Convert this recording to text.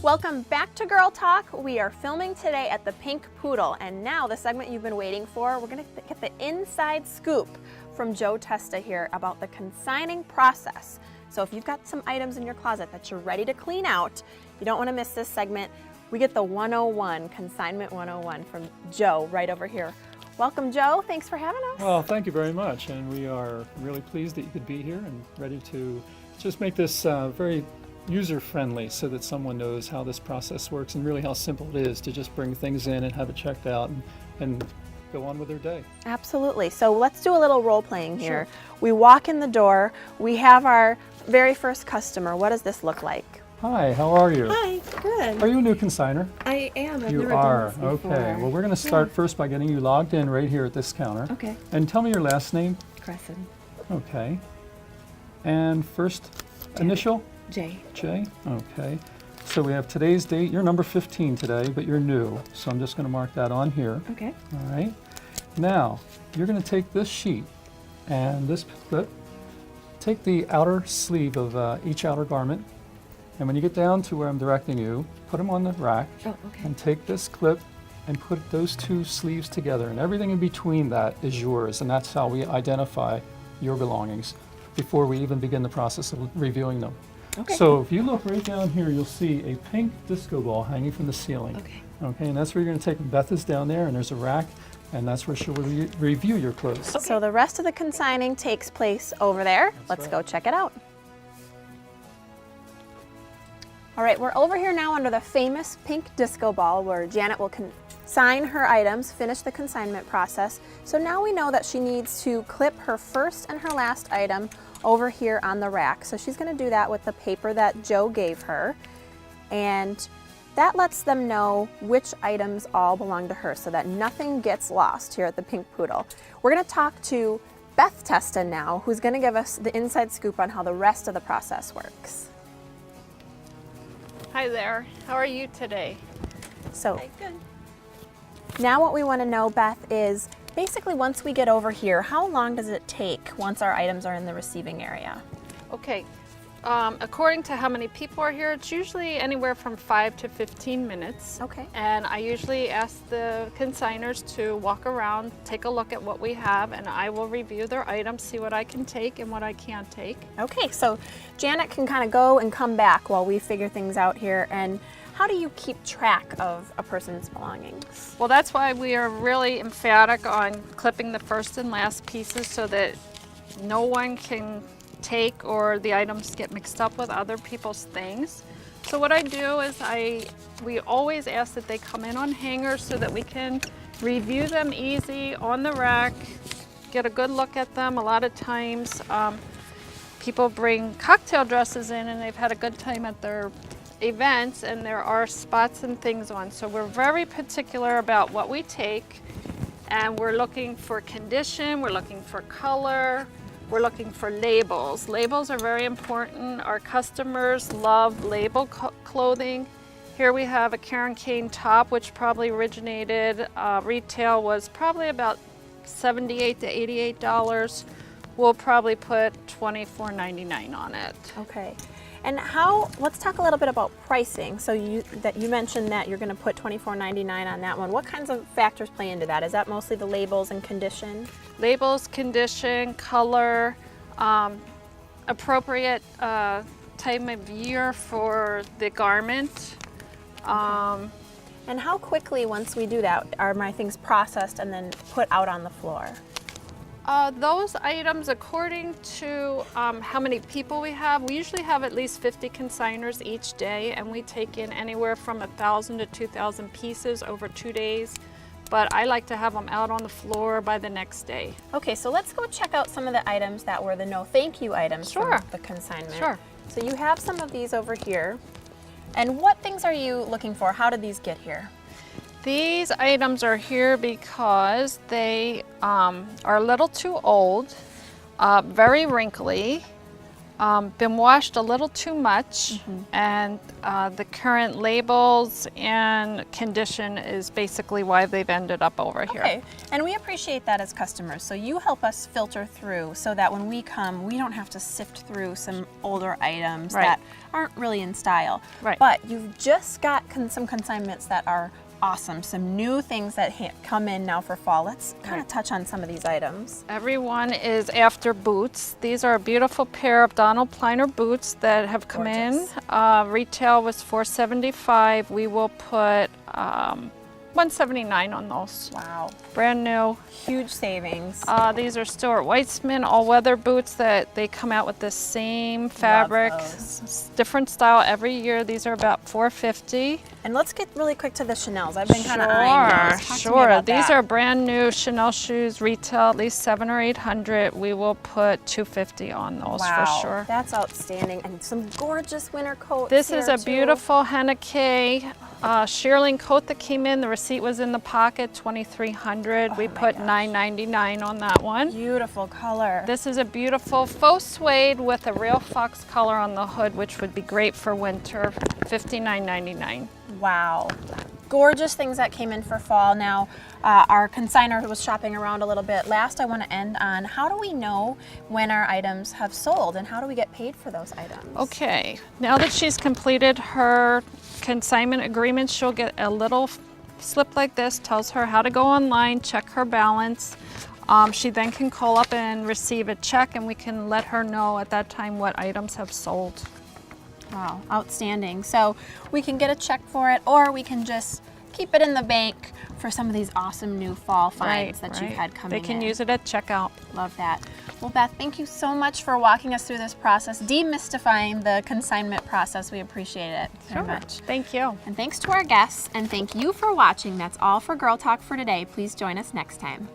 Welcome back to Girl Talk. We are filming today at the Pink Poodle, and now the segment you've been waiting for, we're going to get the inside scoop from Joe Testa here about the consigning process. So if you've got some items in your closet that you're ready to clean out, you don't want to miss this segment. We get the 101, Consignment 101 from Joe right over here. Welcome, Joe. Thanks for having us. Well, thank you very much, and we are really pleased that you could be here and ready to just make this very user-friendly so that someone knows how this process works and really how simple it is to just bring things in and have it checked out and go on with their day. Absolutely. So let's do a little role-playing here. Sure. We walk in the door. We have our very first customer. What does this look like? Hi, how are you? Hi, good. Are you a new consignor? I am. I've You never are. done this before. Okay. Well, we're going to start first by getting you logged in right here at this counter. Okay. And tell me your last name. Crescent. Okay. And first initial? J. J. Okay. So we have today's date. You're number 15 today, but you're new. So I'm just going to mark that on here. Okay. All right. Now, you're going to take this sheet and this clip, take the outer sleeve of each outer garment, and when you get down to where I'm directing you, put them on the rack, Oh, okay. and take this clip and put those two sleeves together, and everything in between that is yours, and that's how we identify your belongings before we even begin the process of reviewing them. Okay. So if you look right down here, you'll see a pink disco ball hanging from the ceiling. Okay. Okay, and that's where you're going to take them. Beth is down there, and there's a rack, and that's where she'll review your clothes. Okay. So the rest of the consigning takes place over there. Let's right. go check it out. All right, we're over here now under the famous pink disco ball where Janet will consign her items, finish the consignment process. So now we know that she needs to clip her first and her last item over here on the rack. So she's going to do that with the paper that Joe gave her. And that lets them know which items all belong to her so that nothing gets lost here at the Pink Poodle. We're going to talk to Beth Testa now, who's going to give us the inside scoop on how the rest of the process works. Hi there. How are you today? So Good. now what we want to know, Beth, is basically once we get over here, how long does it take once our items are in the receiving area? Okay. According to how many people are here, it's usually anywhere from 5 to 15 minutes. Okay. And I usually ask the consigners to walk around, take a look at what we have, and I will review their items, see what I can take and what I can't take. Okay, so Janet can kind of go and come back while we figure things out here. And how do you keep track of a person's belongings? Well, that's why we are really emphatic on clipping the first and last pieces so that no one can take or the items get mixed up with other people's things. So what I do is we always ask that they come in on hangers so that we can review them easy on the rack, get a good look at them. A lot of times people bring cocktail dresses in and they've had a good time at their events and there are spots and things on. So we're very particular about what we take, and we're looking for condition, we're looking for color, we're looking for labels. Labels are very important. Our customers love label clothing. Here we have a Karen Kane top, which probably originated, retail was probably about $78 to $88. We'll probably put $24.99 on it. Okay. And let's talk a little bit about pricing. So you mentioned that you're going to put $24.99 on that one. What kinds of factors play into that? Is that mostly the labels and condition? Labels, condition, color, appropriate time of year for the garment. And how quickly, once we do that, are my things processed and then put out on the floor? Those items, according to how many people we have, we usually have at least 50 consigners each day, and we take in anywhere from 1,000 to 2,000 pieces over 2 days. But I like to have them out on the floor by the next day. Okay, so let's go check out some of the items that were the no thank you items Sure. from the consignment. Sure. So you have some of these over here. And what things are you looking for? How did these get here? These items are here because they are a little too old, very wrinkly. been washed a little too much, and the current labels and condition is basically why they've ended up over here. Okay, and we appreciate that as customers. So you help us filter through so that when we come, we don't have to sift through some older items Right. that aren't really in style. Right. But you've just got some consignments that are awesome, some new things that come in now for fall. Let's kind of touch on some of these items. Everyone is after boots. These are a beautiful pair of Donald Pliner boots that have come Gorgeous. in. Retail was $475. We will put $179 on those. Wow, Brand new. huge savings. These are Stuart Weitzman all-weather boots that they come out with the same fabric, different style every year. These are about $450. And let's get really quick to the Chanel's. I've been kind of eyeing those. Talk to me Sure. about These that. are brand new Chanel shoes, retail at least $700 or $800. We will put $250 on those wow, for sure. that's outstanding, and some gorgeous winter coats. This is here, a too. beautiful Henna K shearling coat that came in. The receipt was in the pocket, $2,300. We my put gosh. $999 on that one. Beautiful color. This is a beautiful faux suede with a real fox color on the hood, which would be great for winter, $59.99. Wow. Gorgeous things that came in for fall. Now, our consignor was shopping around a little bit. Last, I want to end on how do we know when our items have sold and how do we get paid for those items? Okay, now that she's completed her consignment agreement, she'll get a little slip like this, tells her how to go online, check her balance. She then can call up and receive a check, and we can let her know at that time what items have sold. Wow, outstanding. So we can get a check for it, or we can just keep it in the bank for some of these awesome new fall finds that you've had coming in. They can use it at checkout. Love that. Well, Beth, thank you so much for walking us through this process, demystifying the consignment process. We appreciate it very much. Thank you. And thanks to our guests, and thank you for watching. That's all for Girl Talk for today. Please join us next time.